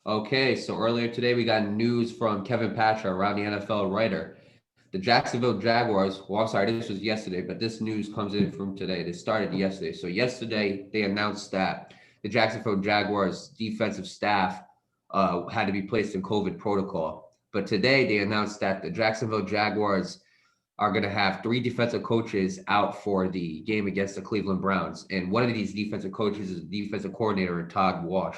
Okay, so earlier today we got news from Kevin Patra, around the NFL writer. The Jacksonville Jaguars, well, I'm sorry, this was yesterday, but this news comes in from today. This started yesterday. So yesterday they announced that the Jacksonville Jaguars defensive staff had to be placed in COVID protocol. But today they announced that the Jacksonville Jaguars are going to have three defensive coaches out for the game against the Cleveland Browns. And one of these defensive coaches is the defensive coordinator, Todd Walsh.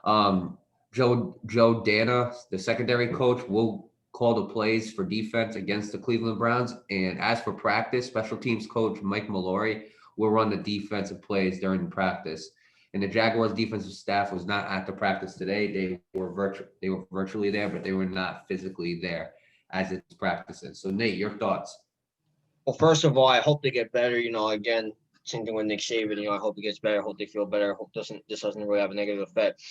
Um, Joe Dana, the secondary coach, will call the plays for defense against the Cleveland Browns. And as for practice, special teams coach Mike Mallory will run the defensive plays during practice. And the Jaguars defensive staff was not at the practice today. They were virtually there, but they were not physically there as it's practicing. So Nate, your thoughts? Well, first of all, I hope they get better. Again, same thing with Nick Saban. I hope he gets better. I hope they feel better. I hope this doesn't really have a negative effect.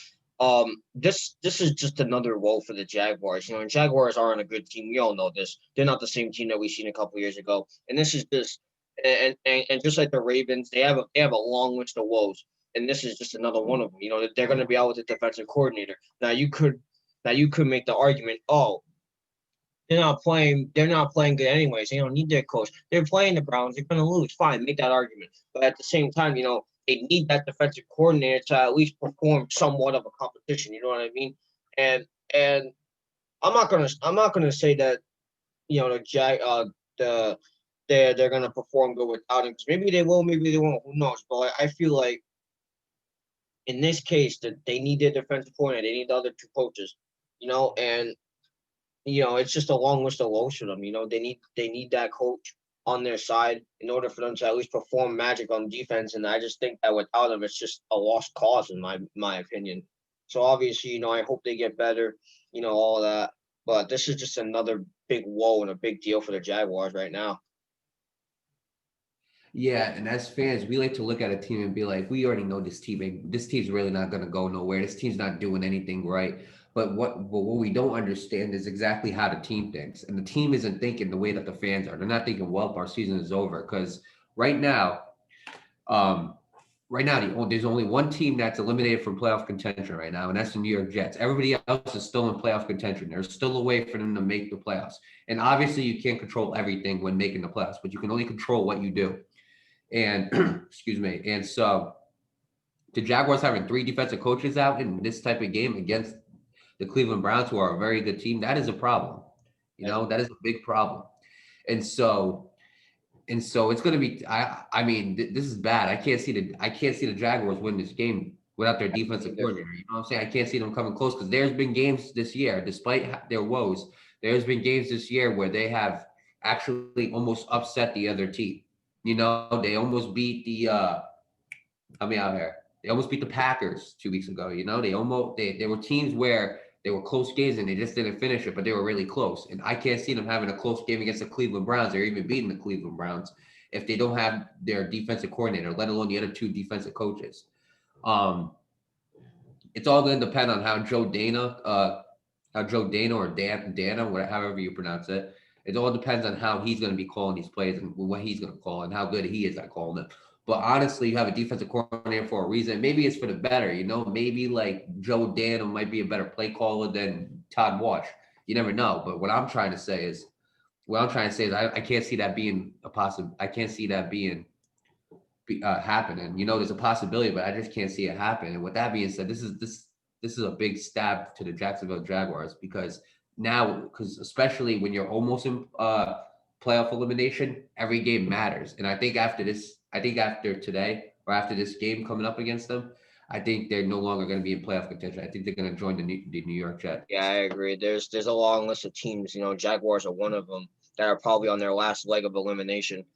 This is just another woe for the Jaguars. And Jaguars aren't a good team. We all know this. They're not the same team that we seen a couple years ago. And this is just and just like the Ravens, they have a long list of woes. And this is just another one of them. They're going to be out with the defensive coordinator. Now you could make the argument, oh, they're not playing good anyways. They don't need their coach. They're playing the Browns. They're going to lose. Fine, make that argument. But at the same time, they need that defensive coordinator to at least perform somewhat of a competition. You know what I mean? And I'm not gonna say that the they're gonna perform good without him. Maybe they will, maybe they won't. Who knows? But I feel like in this case that they need their defensive coordinator. They need the other two coaches. And it's just a long list of woes for them. They need that coach on their side in order for them to at least perform magic on defense. And I just think that without them, it's just a lost cause in my opinion. So obviously, I hope they get better, all that. But this is just another big woe and a big deal for the Jaguars right now. Yeah, and as fans, we like to look at a team and be like, we already know this team. This team's really not going to go nowhere. This team's not doing anything right. But what we don't understand is exactly how the team thinks, and the team isn't thinking the way that the fans are. They're not thinking, well, our season is over. Because right now, um, there's only one team that's eliminated from playoff contention right now, and that's the New York Jets. Everybody else is still in playoff contention. There's still a way for them to make the playoffs. And obviously, you can't control everything when making the playoffs, but you can only control what you do. And excuse me. And so the Jaguars having three defensive coaches out in this type of game against the Cleveland Browns, who are a very good team, that is a problem. That is a big problem. And so it's going to be. This is bad. I can't see the Jaguars win this game without their defensive coordinator. You know what I'm saying? I can't see them coming close because there's been games this year, despite their woes, there's been games this year where they have actually almost upset the other team. They almost beat help me out here. They almost beat the Packers 2 weeks ago. They were teams where they were close games and they just didn't finish it, but they were really close. And I can't see them having a close game against the Cleveland Browns or even beating the Cleveland Browns if they don't have their defensive coordinator, let alone the other two defensive coaches. Um, it's all going to depend on how Joe Dana or Dana, whatever, however you pronounce it. It all depends on how he's going to be calling these plays and what he's going to call and how good he is at calling them. But honestly, you have a defensive coordinator for a reason. Maybe it's for the better, Maybe like Joe Dana might be a better play caller than Todd Walsh. You never know. But I can't see that being a possible. I can't see that being happening. There's a possibility, but I just can't see it happen. And with that being said, this is a big stab to the Jacksonville Jaguars because especially when you're almost in playoff elimination, every game matters. And I think after today or after this game coming up against them, I think they're no longer going to be in playoff contention. I think they're going to join the New York Jets. Yeah, I agree. There's a long list of teams. Jaguars are one of them that are probably on their last leg of elimination.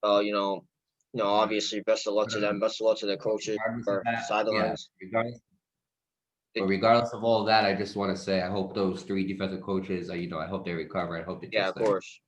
Obviously, best of luck to them. Best of luck to their coaches Regardless of or that, yeah. sidelines. Regardless of all of that, I just want to say I hope those three defensive coaches, I hope they recover. I hope they Yeah, just of course.